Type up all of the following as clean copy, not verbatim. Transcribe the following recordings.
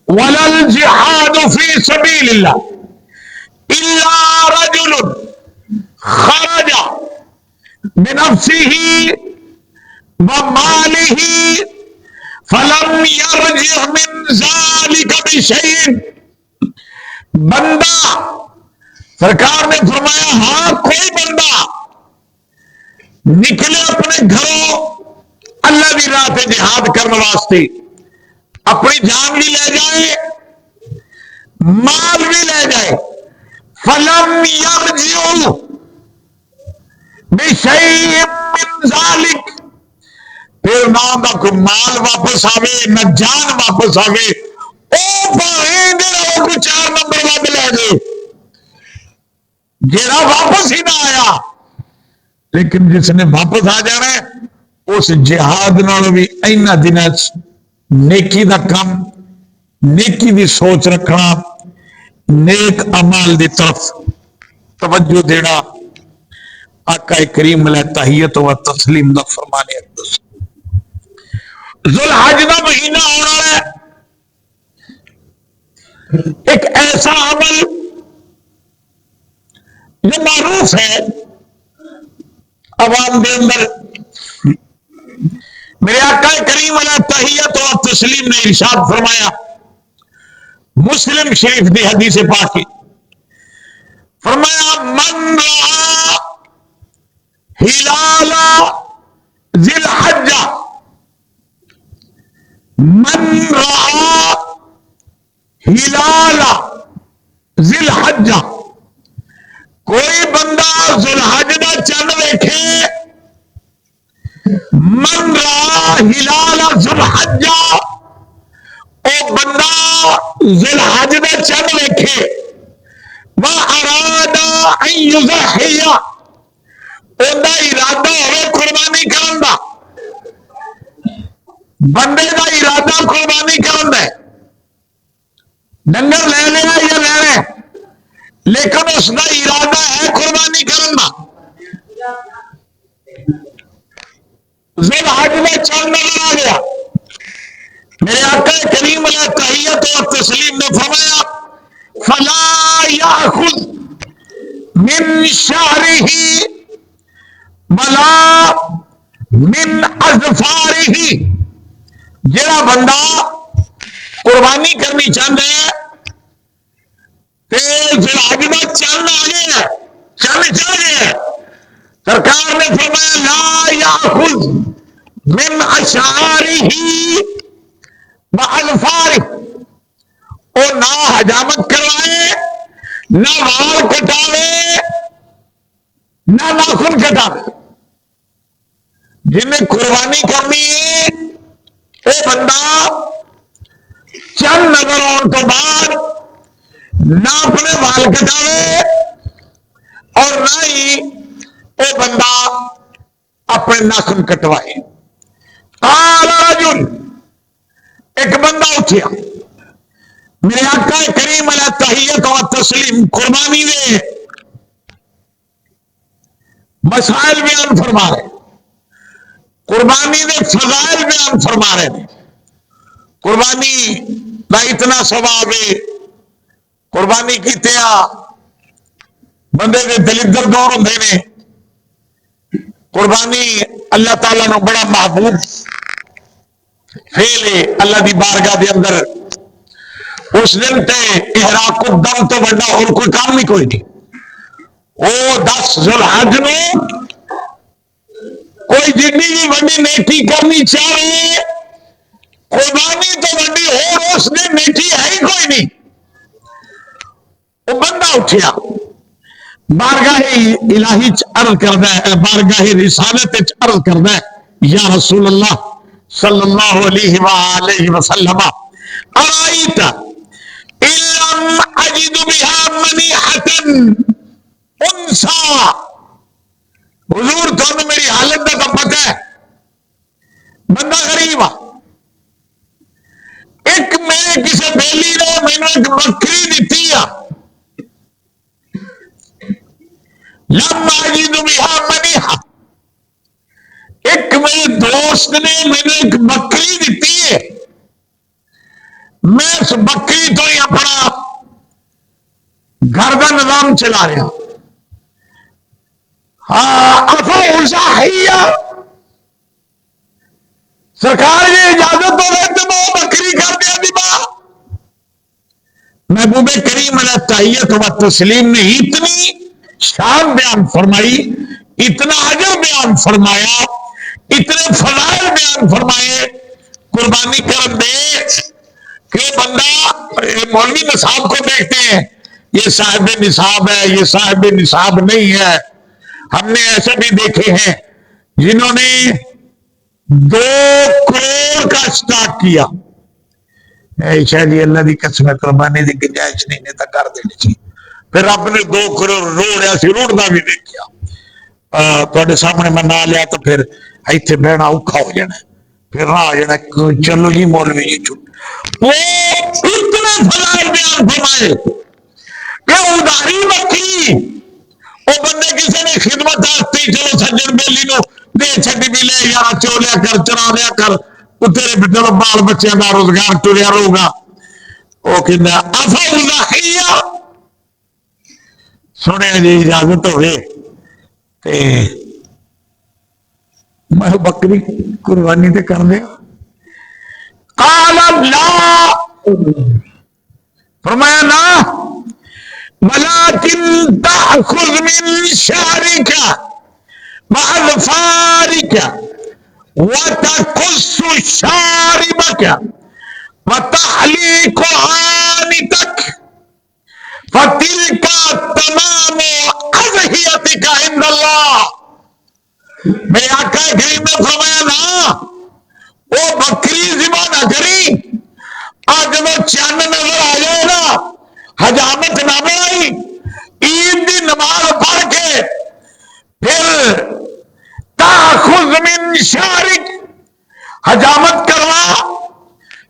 ولا الجهاد في سبيل الله الا رجل خرج بنفسه وماله فلم يرجع من ذلك بشيء. بندہ، سرکار نے فرمایا ہاں کوئی بندہ نکلے اپنے گھروں اللہ کی راہ پہ جہاد کرنے واسطے، اپنی جان بھی لے جائے مال بھی لے جائے، فلم یرجع بشیء من ذلک، پھر نہ کوئی مال واپس آوے نہ جان واپس آوے، او پاویں جڑا کوئی 4 نمبر ود لے گئے، جڑا واپس ہی نہ آیا، لیکن جس نے واپس آ جانا ہے اس جہاد نال بھی اینا دن نیکی دا کم، نیکی دی سوچ رکھنا، نیک اعمال دی طرف توجہ دینا، آقا کریم علیہ تحیت و تسلیم دا فرمانے. ذوالحج کا مہینہ ہونا ہے، ایک ایسا عمل جو معروف ہے عوام کے اندر. میرے آقا کریم علیہ تحیت و تسلیم نے ارشاد فرمایا، مسلم شریف دی حدیث پاک کی، فرمایا من رأى ہلال ذی الحجہ، من رأى ہلال ذی الحجہ، کوئی بندہ ذوالحج دا چند ویکھے، من رأى ہلال ذی الحجہ، او بندہ ذوالحج دا چند ویکھے، وَأَرَادَ أَن يُضَحِّيَ، اوندا ارادہ ہوئے قربانی کرن دا، بندے دا ارادہ قربانی کرن دا ہے، ڈنگر لے لیا یا لے لے، لیکن اس کا ارادہ ہے قربانی کرن دا. ذوالحج میں چند نظر آ گیا، میرے آقا کریم علیہ تحیت و تسلیم نے فرمایا فلا یاخذ من شعرہ ولا من اظفارہ، جڑا بندہ قربانی کرنی چاہتا ہے تے ذوالحج میں چند آ گیا، چند چل گیا، سرکار نے فرمایا لا یاخذ من اشعارہ واظفارہ، او نہ حجامت کروائے، نہ وال کٹاوے، نہ ناخن کٹاوے. جن نے قربانی کرنی ہے وہ بندہ چند نظر آنے تو بعد نہ اپنے وال کٹاوے اور نہ ہی وہ بندہ اپنے ناخن کٹوائے. قال رجل، ایک بندہ اٹھیا، میرے آقا کریم علیہ تحیت و تسلیم قربانی دے مسائل بیان فرما رہے، قربانی دے فضائل بیان فرما رہے ہیں. قربانی دا اتنا ثواب ہے، قربانی کیتے بندے دے دلدر دور ہوندے نے، قربانی اللہ تعالیٰ نو بڑا محبوب فعل ہے اللہ دی بارگاہ دے اندر. اس دن تے احراق الدم تو بڑا اور کوئی کام نہیں کوئی نہیں. وہ 10 ذوالحج میں کوئی جتنی بھی بڑی نیکی کرنی چاہیے، قربانی تو بڑی اور اس نے نیکی ہے ہی کوئی نہیں. وہ بندہ اٹھیا بارگاہ الہی عرض کردا ہے، بارگاہ رسالت عرض کردا ہے، یا رسول اللہ صلی اللہ علیہ وآلہ وسلم ارائیت ان لم اجد بها منیحة انسا، حضور تمہیں میری حالت کا پتہ ہے، بندہ غریب آ، ایک میرے کسی بیلی نے میں ایک بکری دیتی ہے، لم اجد بها منیحة، ایک میرے دوست نے میں ایک بکری دیتی ہے، میں اس بکری تو ہی اپنا گھر کا نظام چلا رہا. سرکار یہ اجازت دے تو وہ بکری کر دیا دی ماں. محبوب کریم علیہ تحیت و تسلیم نے اتنی شان بیان فرمائی, اتنا اجر بیان فرمایا, اتنے فضائل بیان فرمائے قربانی کر دے کہ بندہ مولوی نصاب کو دیکھتے ہیں, یہ صاحب نصاب ہے, یہ صاحب نصاب نہیں ہے. ہم نے ایسے بھی دیکھے ہیں جنہوں نے 2 کروڑ کا اسٹارٹ کیا. ایشا جی اللہ کی قسم قربانی کی گنجائش نہیں تو کر دینی چاہیے. پھر رب نے 2 کروڑ روڑیا سی, روڑنا بھی دیکھا. تے سامنے میں نہ لیا تو پھر اتنے بہنا اوکھا ہو جانا, پھر نہ آ جانا چلو جی مولوی جی چھٹ. وہ اتنے فضائل بیان فرمائے کہ اداری رکھی. وہ بندے کسی نے خدمت آتی چلو سجن بیلی نو دے چھٹی بھی لے یار چولیا کر چرا لیا کر تیرے چلو بال بچے کا روزگار ٹریا رہے گا. وہ کہ سنیا جی اجازت ہوئے میں بکری قربانی تے کر دیا. قال لا, فرمایا نا, ولكن تأخذ من شعرك وأظفارك وتقص شاربك وتحليق عانتك فتلك تمام أضحيتك عند الله. میرے آقا کریم نے فرمایا نا وہ بکری ذبح نہ کری, آج جب چند نظر آ جائے نا حجامت نہ بنائی, عید کی نماز پڑھ کے پھر تاخذ من شارک حجامت کروا,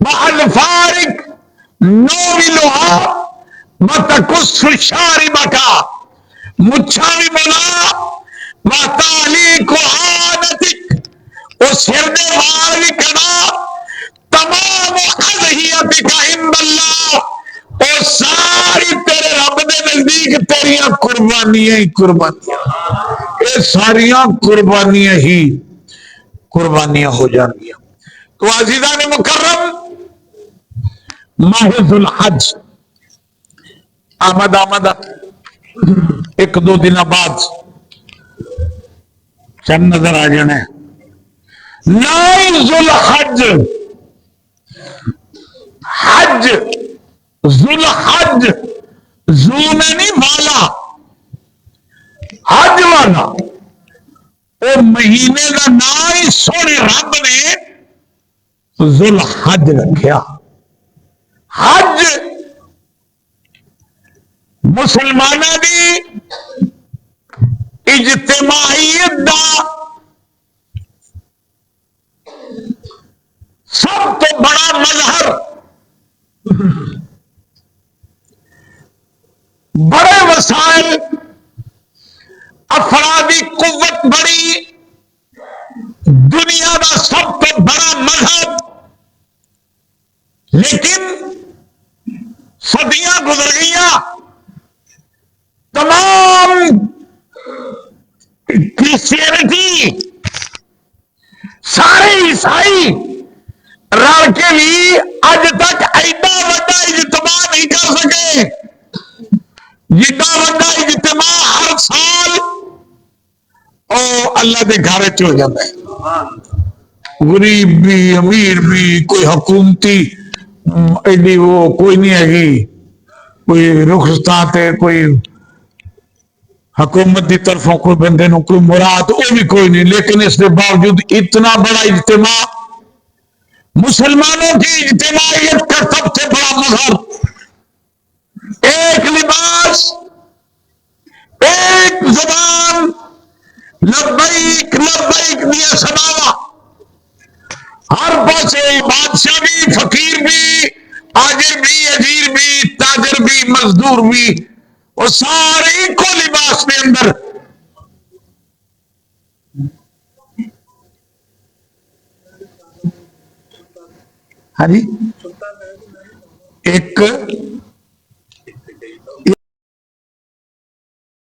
بأظفارک نو لوہا, وتقص شاربک مچھا بھی بنا, وتعلیق عانتک وہ سر دے وال بھی کرنا. تمام اضحیتک عند اللہ, اور ساری تیرے رب دے نزدیک تیریاں قربانیاں ہی قربانیاں, یہ ساریاں قربانیاں ہی قربانیاں ہو جانگیاں. تو عزیزان مکرم, ماہ ذوالحج آمد 1-2 دن بعد چند نظر آ جانے. 9 ذوالحج, حج ذوالحج, ذو میں نہیں والا, حج والا وہ مہینے کا نام ہی سونے رب نے ذوالحج رکھیا. حج مسلمانوں کی اجتماعیت دا سب تو بڑا مظہر, بڑے وسائل, افرادی قوت بڑی, دنیا کا سب تو بڑا مذہب, لیکن صدیاں گزر گئیاں, تمام کرسچینٹی سارے عیسائی رل کے بھی اج تک ایڈا وڈا اجتماع نہیں کر سکے جتنا وڈا اجتماع ہر سال اللہ کے گھر ہو جاتا ہے. غریب بھی امیر بھی, کوئی حکومتی ایڈی وہ کوئی نہیں ہے, کوئی رخصتاں تے کوئی حکومت کی طرفوں کوئی بندے نو کوئی مراد وہ بھی کوئی نہیں, لیکن اس کے باوجود اتنا بڑا اجتماع, مسلمانوں کی اجتماعیت کا سب سے بڑا مظہر, ایک لباس, ایک زبان, لبیک لبیک دیا سناوا, ہر پاسے بادشاہ بھی, فقیر بھی, آجر بھی, اجیر بھی, تاجر بھی, مزدور بھی, وہ سارے کو لباس کے اندر. ہاں جی, ایک